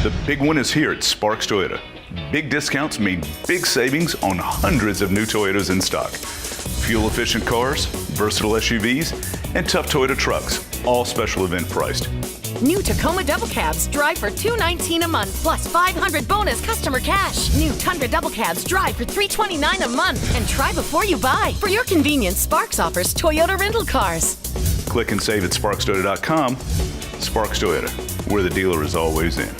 The big one is here at Sparks Toyota. Big discounts mean big savings on hundreds of new Toyotas in stock. Fuel-efficient cars, versatile SUVs, and tough Toyota trucks, all special event priced. New Tacoma double cabs drive for $219 a month plus $500 bonus customer cash. New Tundra double cabs drive for $329 a month and try before you buy. For your convenience, Sparks offers Toyota rental cars. Click and save at sparkstoyota.com. Sparks Toyota, where the dealer is always in.